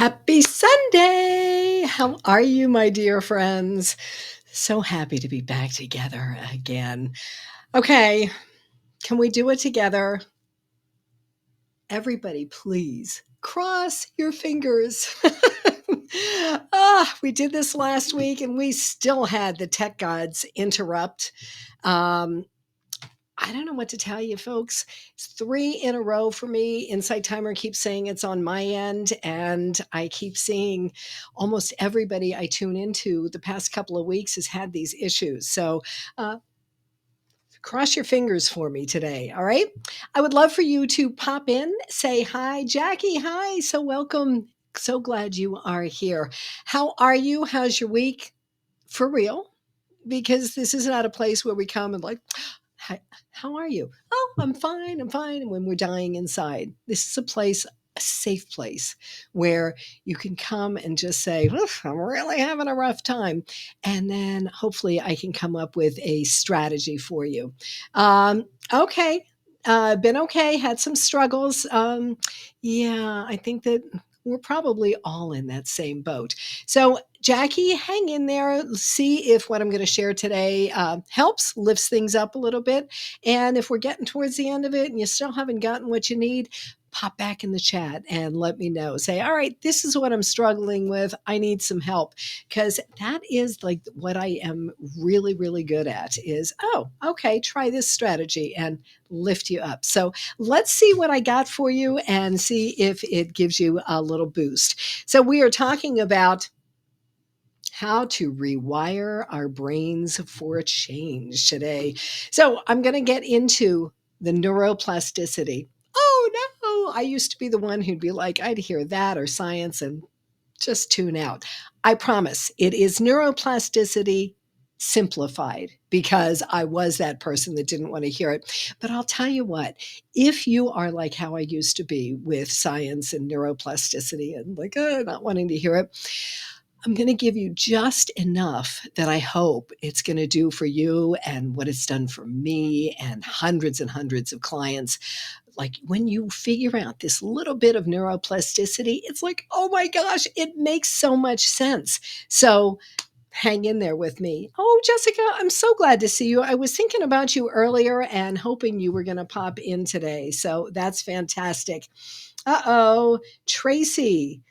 Happy Sunday! How are you, my dear friends? So happy to be back together again. Okay, can we do it together? Everybody, please cross your fingers. We did this last week and we still had the tech gods interrupt. Um, I don't know what to tell you, folks. It's three in a row for me. Insight Timer keeps saying it's on my end, and I keep seeing almost everybody I tune into the past couple of weeks has had these issues. So, uh, cross your fingers for me today. All right. I would love for you to pop in, say hi, Jackie. Hi. So, welcome. So glad you are here. How are you? How's your week? For real? Because this is not a place where we come and like, "Hi, how are you? Oh, I'm fine. I'm fine." And when we're dying inside, this is a place, a safe place where you can come and just say, "Oof, I'm really having a rough time." And then hopefully I can come up with a strategy for you. Okay. Been okay, had some struggles. Yeah, I think that we're probably all in that same boat. So, Jackie, hang in there. See if what I'm going to share today helps, lifts things up a little bit. And if we're getting towards the end of it and you still haven't gotten what you need, pop back in the chat and let me know. Say, all right, this is what I'm struggling with. I need some help. Because that is like what I am really, really good at is, oh, okay, try this strategy and lift you up. So let's see what I got for you and see if it gives you a little boost. So we are talking about how to rewire our brains for change today. So I'm going to get into the neuroplasticity. Oh no, I used to be the one who'd be like, I'd hear that or science and just tune out. I promise it is neuroplasticity simplified because I was that person that didn't want to hear it. But I'll tell you what, if you are like how I used to be with science and neuroplasticity and like, not wanting to hear it, I'm going to give you just enough that I hope it's going to do for you and what it's done for me and hundreds of clients. Like when you figure out this little bit of neuroplasticity, it's like, oh my gosh, it makes so much sense. So hang in there with me. Oh, Jessica, I'm so glad to see you. I was thinking about you earlier and hoping you were going to pop in today. So that's fantastic. Uh-oh, Tracy,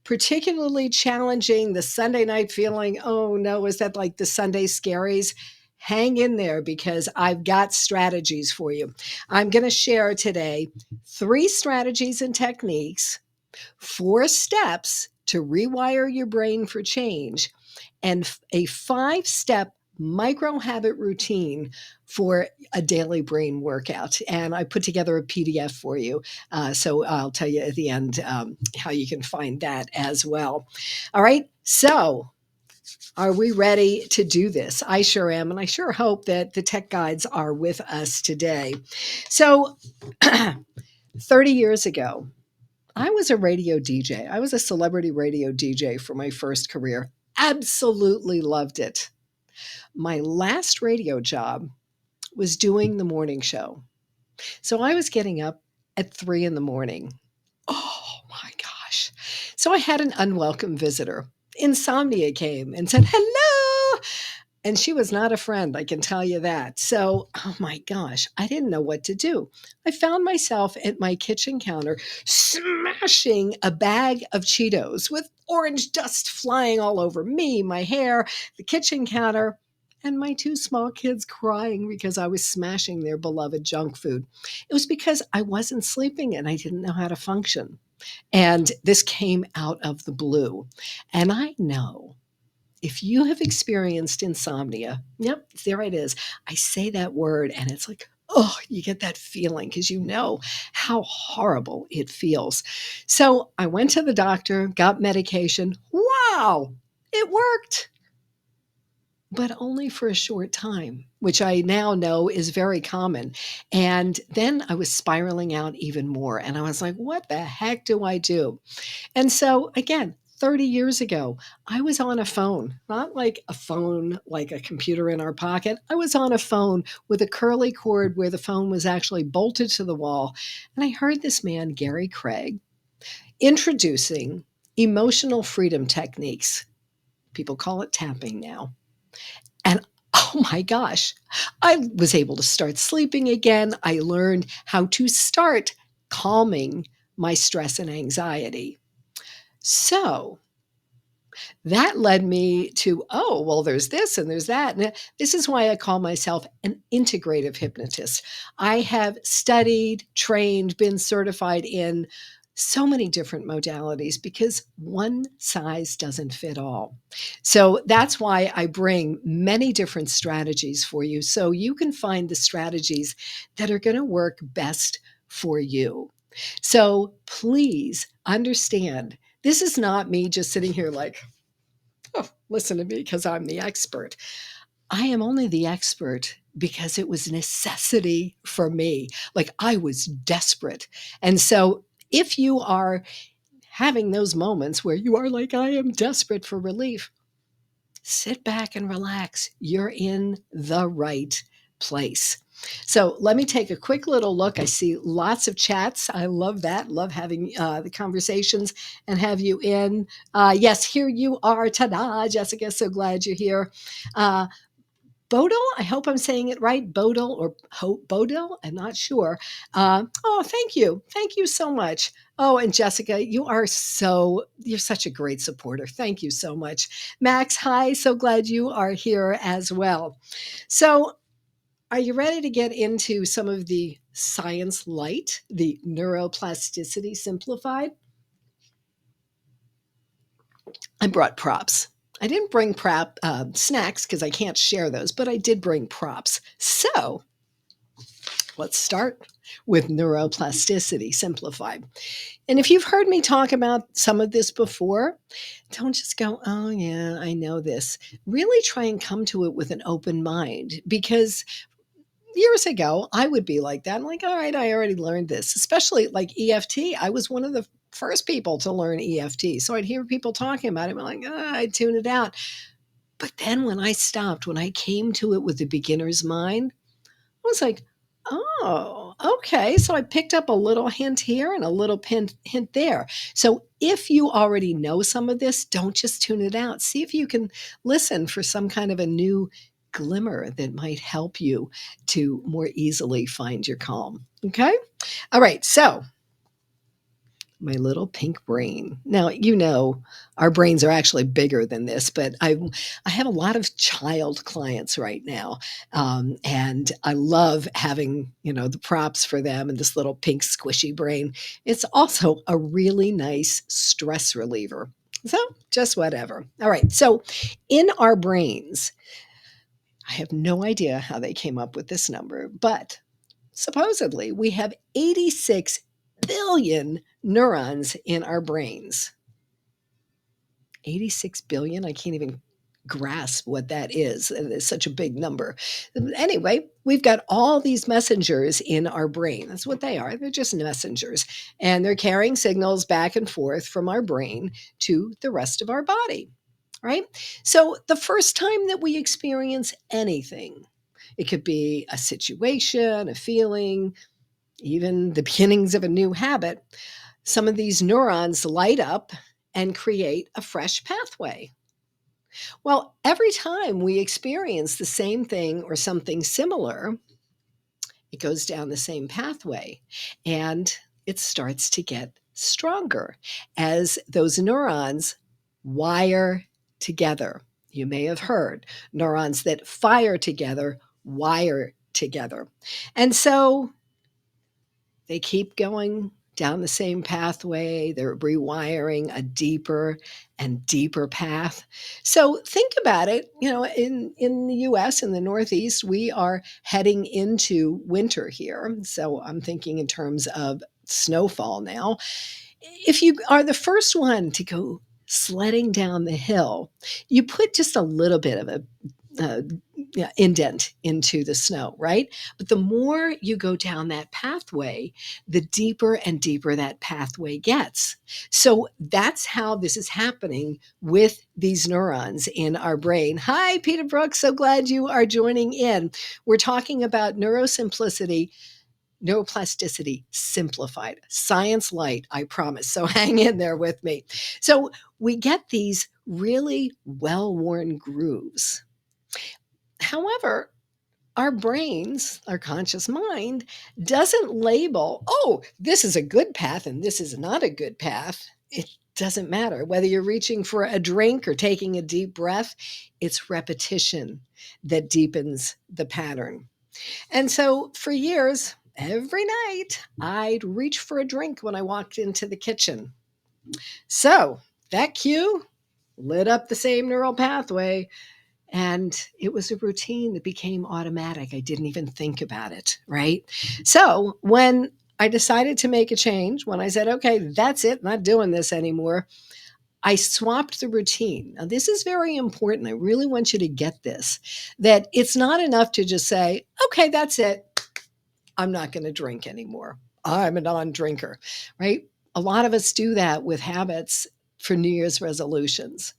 particularly challenging the Sunday night feeling. Oh no, is that like the Sunday scaries? Hang in there because I've got strategies for you. I'm going to share today 3 strategies and techniques, 4 steps to rewire your brain for change, and a 5-step micro habit routine for a daily brain workout. And I put together a PDF for you. So I'll tell you at the end how you can find that as well. All right. So are we ready to do this? I sure am. And I sure hope that the tech guides are with us today. So 30 years ago, I was a radio DJ. I was a celebrity radio DJ for my first career. Absolutely loved it. My last radio job was doing the morning show. So I was getting up at 3 in the morning. Oh my gosh. So I had an unwelcome visitor. Insomnia came and said, hello. And she was not a friend, I can tell you that. So, oh my gosh, I didn't know what to do. I found myself at my kitchen counter smashing a bag of Cheetos with orange dust flying all over me, my hair, the kitchen counter, and my 2 small kids crying because I was smashing their beloved junk food. It was because I wasn't sleeping and I didn't know how to function. And this came out of the blue. And I know if you have experienced insomnia, yep, there it is. I say that word and it's like, oh, you get that feeling because you know how horrible it feels. So I went to the doctor, got medication. Wow, it worked, but only for a short time, which I now know is very common. And then I was spiraling out even more. And I was like, what the heck do I do? And so again, 30 years ago, I was on a phone, not like a phone, like a computer in our pocket. I was on a phone with a curly cord where the phone was actually bolted to the wall. And I heard this man, Gary Craig, introducing emotional freedom techniques. People call it tapping now. And oh my gosh, I was able to start sleeping again. I learned how to start calming my stress and anxiety. So that led me to, oh, well, there's this and there's that. And this is why I call myself an integrative hypnotist. I have studied, trained, been certified in so many different modalities because one size doesn't fit all. So that's why I bring many different strategies for you so you can find the strategies that are going to work best for you. So please understand, this is not me just sitting here like, oh, listen to me because I'm the expert. I am only the expert because it was necessity for me. Like I was desperate. And so if you are having those moments where you are like, I am desperate for relief, sit back and relax. You're in the right place. So let me take a quick little look. I see lots of chats. I love that. Love having the conversations and have you in. Yes, here you are. Ta-da, Jessica. So glad you're here. Bodil, I hope I'm saying it right. Bodil or Bodil, I'm not sure. Oh, thank you. Thank you so much. Oh, and Jessica, you're such a great supporter. Thank you so much. Max, hi. So glad you are here as well. So, are you ready to get into some of the science light, the neuroplasticity simplified? I brought props. I didn't bring snacks because I can't share those, but I did bring props. So let's start with neuroplasticity simplified. And if you've heard me talk about some of this before, don't just go, oh, yeah, I know this. Really try and come to it with an open mind because years ago, I would be like that. I'm like, all right, I already learned this, especially like EFT. I was one of the first people to learn EFT. So I'd hear people talking about it. I'm like, I'd tune it out. But then when I stopped, when I came to it with the beginner's mind, I was like, oh, okay. So I picked up a little hint here and a little hint there. So if you already know some of this, don't just tune it out. See if you can listen for some kind of a new glimmer that might help you to more easily find your calm. Okay. All right. So my little pink brain. Now, our brains are actually bigger than this, but I have a lot of child clients right now. And I love having, the props for them and this little pink squishy brain. It's also a really nice stress reliever. So just whatever. All right. So in our brains, I have no idea how they came up with this number, but supposedly, we have 86 billion neurons in our brains. 86 billion? I can't even grasp what that is. It's such a big number. Anyway, we've got all these messengers in our brain. That's what they are. They're just messengers. And they're carrying signals back and forth from our brain to the rest of our body, right? So the first time that we experience anything, it could be a situation, a feeling, even the beginnings of a new habit, some of these neurons light up and create a fresh pathway. Well, every time we experience the same thing or something similar, it goes down the same pathway and it starts to get stronger as those neurons wire together. You may have heard neurons that fire together wire together. And so they keep going down the same pathway. They're rewiring a deeper and deeper path. So think about it. In the US, in the Northeast, we are heading into winter here. So I'm thinking in terms of snowfall now. If you are the first one to go sledding down the hill, you put just a little bit of a uh, indent into the snow, right? But the more you go down that pathway, the deeper and deeper that pathway gets. So that's how this is happening with these neurons in our brain. Hi, Peter Brooks. So glad you are joining in. We're talking about neurosimplicity Neuroplasticity simplified. Science light, I promise. So hang in there with me. So we get these really well worn grooves. However, our brains, our conscious mind, doesn't label, oh, this is a good path and this is not a good path. It doesn't matter whether you're reaching for a drink or taking a deep breath, it's repetition that deepens the pattern. And so for years, every night, I'd reach for a drink when I walked into the kitchen. So that cue lit up the same neural pathway, and it was a routine that became automatic. I didn't even think about it, right? So when I decided to make a change, when I said, okay, that's it, not doing this anymore, I swapped the routine. Now, this is very important. I really want you to get this, that it's not enough to just say, okay, that's it. I'm not going to drink anymore. I'm a non drinker, right? A lot of us do that with habits for New Year's resolutions.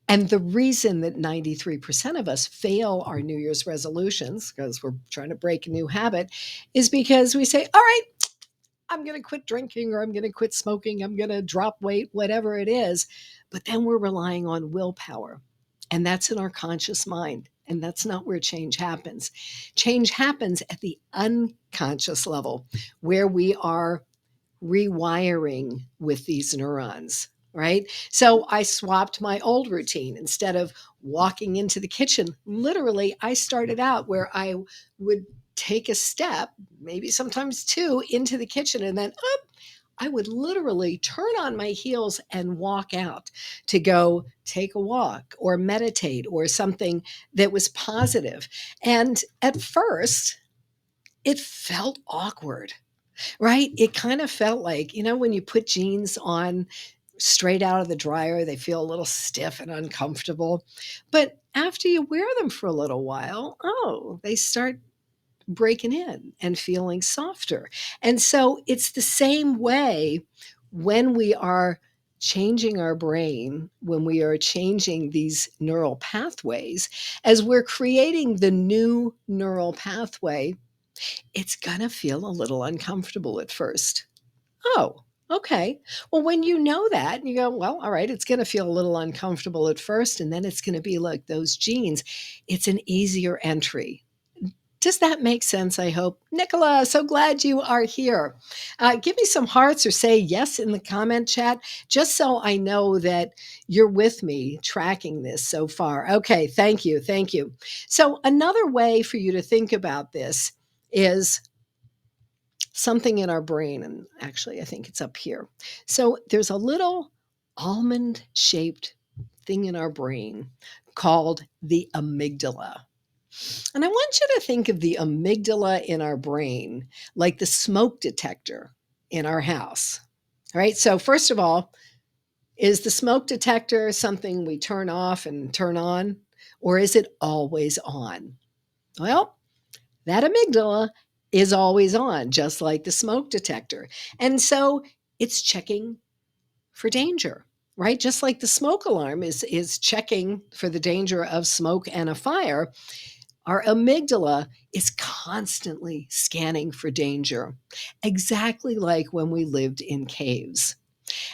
And the reason that 93% of us fail our New Year's resolutions, because we're trying to break a new habit, is because we say, all right, I'm going to quit drinking or I'm going to quit smoking, I'm going to drop weight, whatever it is. But then we're relying on willpower. And that's in our conscious mind. And that's not where change happens. Change happens at the unconscious level, where we are rewiring with these neurons, right? So I swapped my old routine. Instead of walking into the kitchen, literally, I started out where I would take a step, maybe sometimes two, into the kitchen, and then I would literally turn on my heels and walk out to go take a walk or meditate or something that was positive. And at first, it felt awkward, right? It kind of felt like, when you put jeans on straight out of the dryer, they feel a little stiff and uncomfortable. But after you wear them for a little while, oh, they start breaking in and feeling softer. And so it's the same way when we are changing our brain, when we are changing these neural pathways, as we're creating the new neural pathway, it's going to feel a little uncomfortable at first. Oh, okay. Well, when you know that, and you go, well, all right, it's going to feel a little uncomfortable at first, and then it's going to be like those jeans. It's an easier entry. Does that make sense? I hope. Nicola, so glad you are here. Give me some hearts or say yes in the comment chat, just so I know that you're with me tracking this so far. Okay, thank you. Thank you. So, another way for you to think about this is something in our brain. And actually, I think it's up here. So, there's a little almond shaped thing in our brain called the amygdala. And I want you to think of the amygdala in our brain like the smoke detector in our house. All right. So, first of all, is the smoke detector something we turn off and turn on, or is it always on? Well, that amygdala is always on, just like the smoke detector. And so it's checking for danger, right? Just like the smoke alarm is checking for the danger of smoke and a fire. Our amygdala is constantly scanning for danger, exactly like when we lived in caves.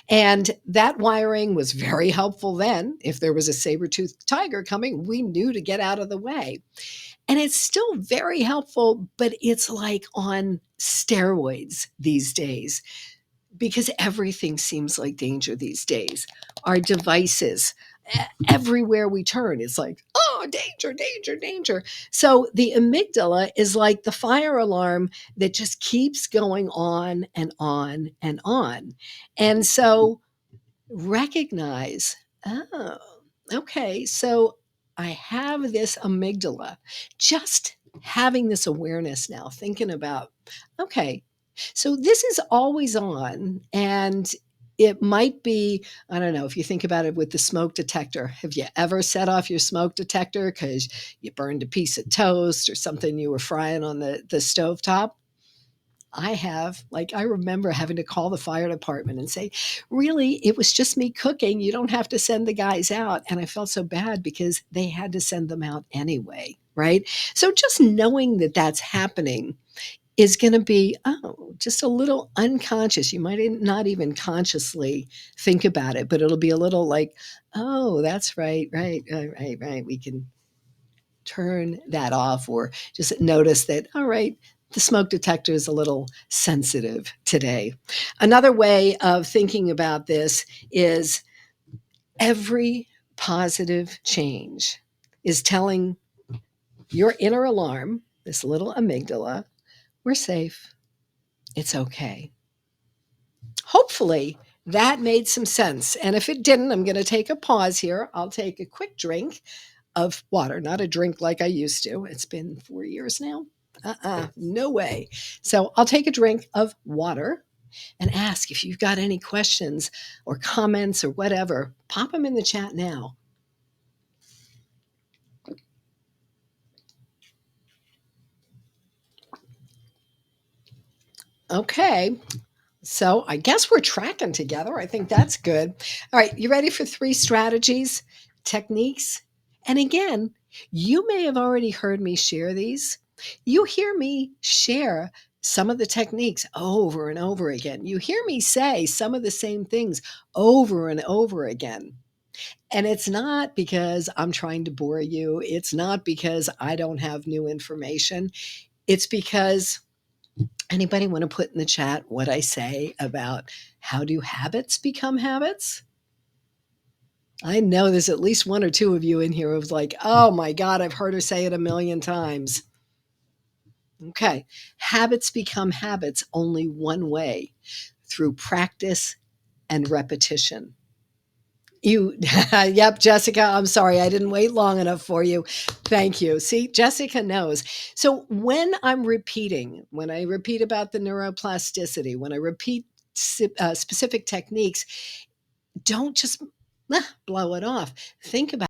And that wiring was very helpful then. If there was a saber-toothed tiger coming, we knew to get out of the way. And it's still very helpful, but it's like on steroids these days, because everything seems like danger these days. Our devices, everywhere we turn, it's like, oh, danger, danger, danger. So the amygdala is like the fire alarm that just keeps going on and on and on. And so recognize, oh, okay, so I have this amygdala. Just having this awareness now, thinking about, okay, so this is always on, and it might be, I don't know, if you think about it with the smoke detector. Have you ever set off your smoke detector because you burned a piece of toast or something you were frying on the stovetop? I have. Like, I remember having to call the fire department and say, really, it was just me cooking. You don't have to send the guys out. And I felt so bad because they had to send them out anyway, right? So just knowing that that's happening is going to be, oh, just a little unconscious. You might not even consciously think about it, but it'll be a little like, oh, that's right, right, right, right, right. We can turn that off, or just notice that, all right, the smoke detector is a little sensitive today. Another way of thinking about this is every positive change is telling your inner alarm, this little amygdala, we're safe. It's okay. Hopefully that made some sense. And if it didn't, I'm going to take a pause here. I'll take a quick drink of water, not a drink like I used to. It's been 4 years now. No way. So I'll take a drink of water and ask if you've got any questions or comments or whatever. Pop them in the chat now. Okay. So I guess we're tracking together. I think that's good. All right. You ready for 3 strategies, techniques? And again, you may have already heard me share these. You hear me share some of the techniques over and over again. You hear me say some of the same things over and over again. And it's not because I'm trying to bore you. It's not because I don't have new information. It's because anybody want to put in the chat what I say about how do habits become habits? I know there's at least 1 or 2 of you in here who's like, oh my God, I've heard her say it a million times. Okay. Habits become habits only one way, through practice and repetition. Yep, Jessica, I'm sorry. I didn't wait long enough for you. Thank you. See, Jessica knows. So when when I repeat about the neuroplasticity, when I repeat specific techniques, don't just blow it off. Think about